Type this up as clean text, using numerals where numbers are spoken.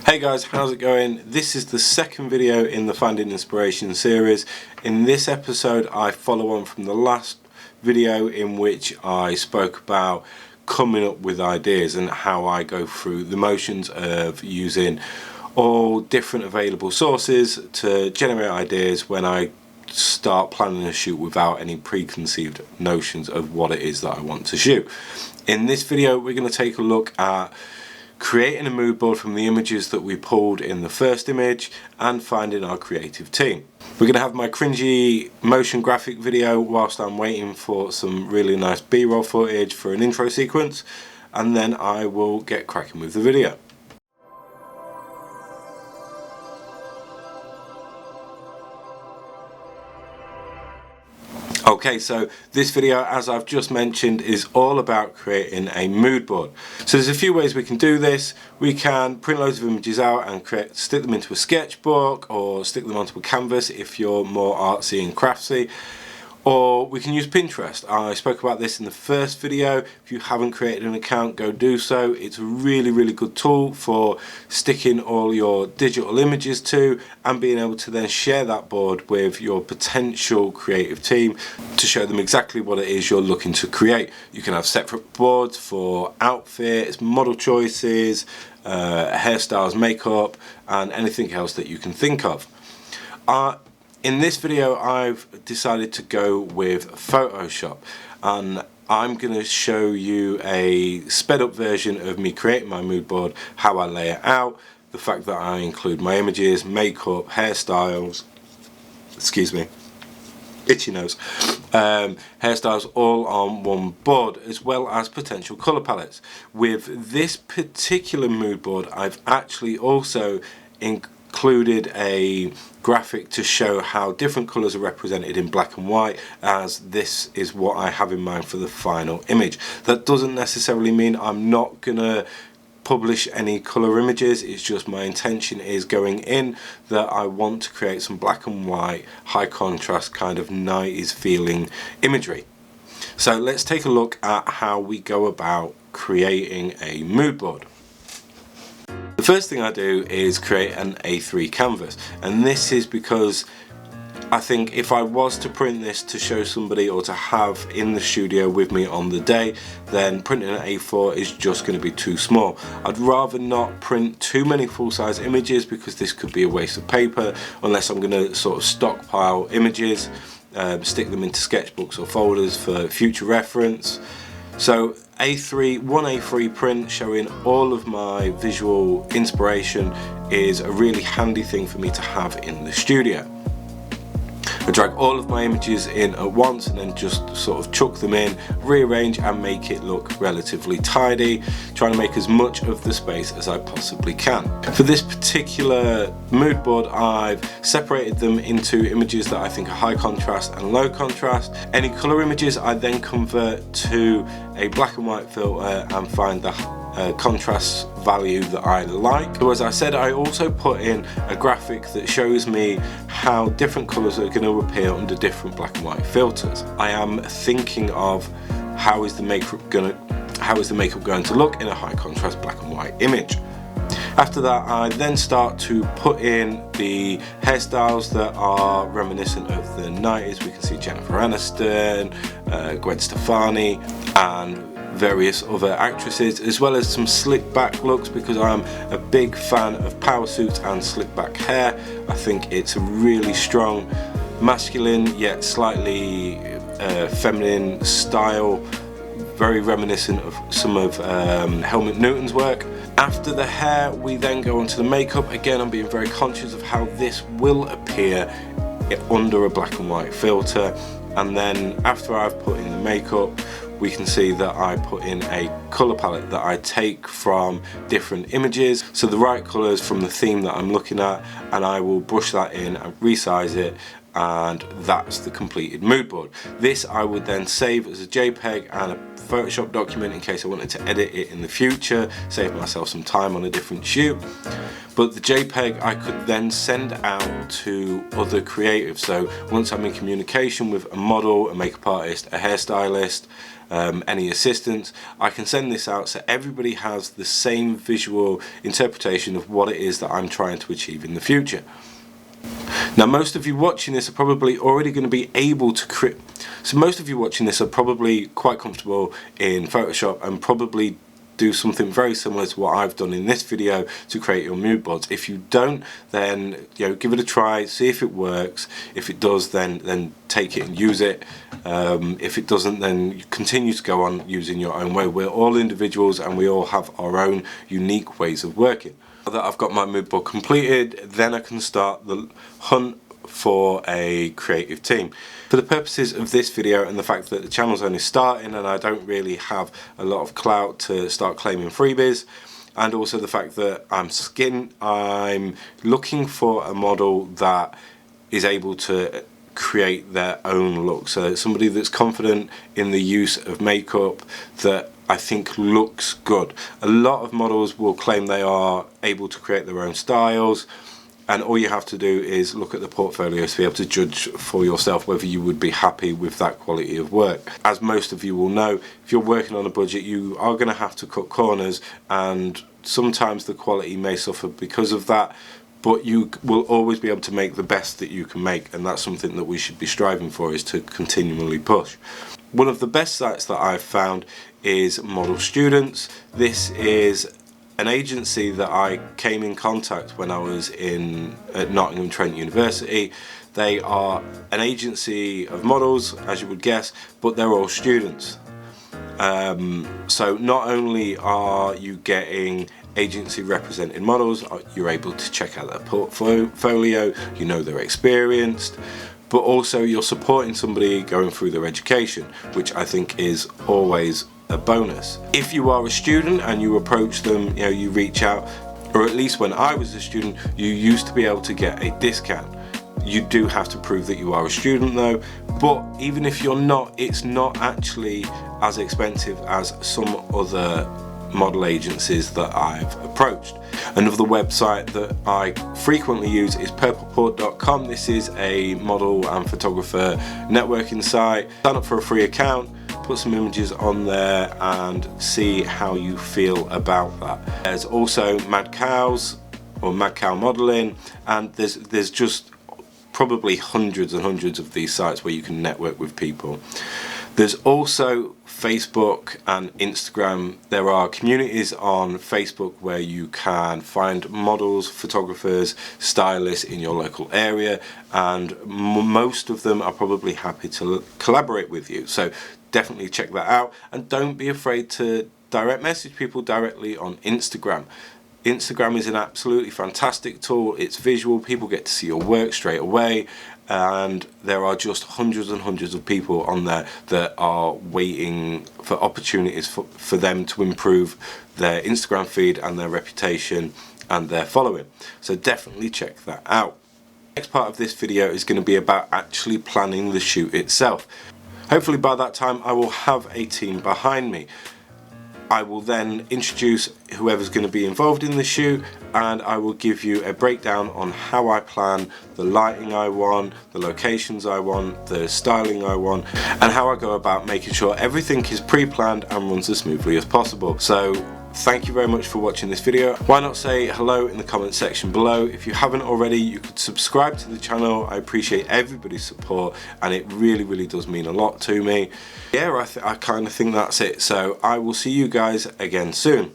Hey guys, how's it going? This is the second video in the Finding Inspiration series. In this episode I follow on from the last video in which I spoke about coming up with ideas and how I go through the motions of using all different available sources to generate ideas when I start planning a shoot without any preconceived notions of what it is that I want to shoot. In this video we're going to take a look at creating a mood board from the images that we pulled in the first image and finding our creative team. We're going to have my cringy motion graphic video whilst I'm waiting for some really nice B-roll footage for an intro sequence, and then I will get cracking with the video. Okay, so this video, as I've just mentioned, is all about creating a mood board. So there's a few ways we can do this. We can print loads of images out and stick them into a sketchbook, or stick them onto a canvas if you're more artsy and craftsy. Or we can use Pinterest. I spoke about this in the first video. If you haven't created an account, go do so. It's a really good tool for sticking all your digital images to and being able to then share that board with your potential creative team to show them exactly what it is you're looking to create. You can have separate boards for outfits, model choices, hairstyles, makeup, and anything else that you can think of. In this video I've decided to go with Photoshop, and I'm going to show you a sped up version of me creating my mood board, how I lay it out, the fact that I include my images, makeup, hairstyles, excuse me, itchy nose, hairstyles all on one board, as well as potential colour palettes. With this particular mood board I've actually also included a graphic to show how different colours are represented in black and white, as this is what I have in mind for the final image. That doesn't necessarily mean I'm not gonna publish any colour images, it's just my intention is going in that I want to create some black and white, high contrast kind of 90s feeling imagery. So let's take a look at how we go about creating a mood board. The first thing I do is create an A3 canvas, and this is because I think if I was to print this to show somebody or to have in the studio with me on the day, then printing an A4 is just going to be too small. I'd rather not print too many full-size images because this could be a waste of paper unless I'm going to sort of stockpile images, stick them into sketchbooks or folders for future reference. So one A3 print showing all of my visual inspiration is a really handy thing for me to have in the studio. I drag all of my images in at once and then just sort of chuck them in, rearrange and make it look relatively tidy, trying to make as much of the space as I possibly can. For this particular mood board I've separated them into images that I think are high contrast and low contrast. Any colour images I then convert to a black and white filter and find the contrast value that I like. So as I said, I also put in a graphic that shows me how different colours are going to appear under different black and white filters. I am thinking of how is the makeup going to look in a high contrast black and white image. After that I then start to put in the hairstyles that are reminiscent of the 90s. We can see Jennifer Aniston, Gwen Stefani and various other actresses, as well as some slick back looks because I'm a big fan of power suits and slick back hair. I think it's a really strong masculine yet slightly feminine style, very reminiscent of some of Helmut Newton's work. After the hair we then go onto the makeup. Again, I'm being very conscious of how this will appear under a black and white filter, and then after I've put in the makeup we can see that I put in a colour palette that I take from different images, so the right colours from the theme that I'm looking at, and I will brush that in and resize it, and that's the completed mood board. This I would then save as a JPEG and a Photoshop document in case I wanted to edit it in the future, save myself some time on a different shoot. But the JPEG I could then send out to other creatives. So once I'm in communication with a model, a makeup artist, a hairstylist, any assistance, I can send this out so everybody has the same visual interpretation of what it is that I'm trying to achieve in the future. Now, most of you watching this are probably already going to be able to create, so most of you watching this are probably quite comfortable in Photoshop and probably do something very similar to what I've done in this video to create your mood boards. If you don't, then give it a try, see if it works. If it does, then take it and use it. If it doesn't, then you continue to go on using your own way. We're all individuals and we all have our own unique ways of working. Now that I've got my mood board completed, then I can start the hunt for a creative team. For the purposes of this video and the fact that the channel's only starting and I don't really have a lot of clout to start claiming freebies, and also the fact that I'm looking for a model that is able to create their own look. So somebody that's confident in the use of makeup that I think looks good. A lot of models will claim they are able to create their own styles, and all you have to do is look at the portfolios to be able to judge for yourself whether you would be happy with that quality of work. As most of you will know, if you're working on a budget, you are going to have to cut corners, and sometimes the quality may suffer because of that, but you will always be able to make the best that you can make, and that's something that we should be striving for, is to continually push. One of the best sites that I've found is ModelsStudents. This is an agency that I came in contact when I was at Nottingham Trent University. They are an agency of models, as you would guess, but they're all students. So not only are you getting agency represented models, you're able to check out their portfolio, you know they're experienced, but also you're supporting somebody going through their education, which I think is always a bonus. If you are a student and you approach them, you reach out, or at least when I was a student, you used to be able to get a discount. You do have to prove that you are a student though, but even if you're not, it's not actually as expensive as some other model agencies that I've approached. Another website that I frequently use is PurplePort.com. This is a model and photographer networking site. Sign up for a free account, put some images on there and see how you feel about that. There's also MadCow Modelling, and there's just probably hundreds and hundreds of these sites where you can network with people. There's also Facebook and Instagram. There are communities on Facebook where you can find models, photographers, stylists in your local area, and most of them are probably happy to collaborate with you. So definitely check that out, and don't be afraid to direct message people directly on Instagram. Instagram is an absolutely fantastic tool. It's visual, people get to see your work straight away, and there are just hundreds and hundreds of people on there that are waiting for opportunities for them to improve their Instagram feed and their reputation and their following. So definitely check that out. Next part of this video is going to be about actually planning the shoot itself. Hopefully by that time I will have a team behind me. I will then introduce whoever's going to be involved in the shoot, and I will give you a breakdown on how I plan the lighting I want, the locations I want, the styling I want, and how I go about making sure everything is pre-planned and runs as smoothly as possible. So thank you very much for watching this video. Why not say hello in the comment section below? If you haven't already, you could subscribe to the channel. I appreciate everybody's support, and it really does mean a lot to me. Yeah, I kind of think that's it. So I will see you guys again soon.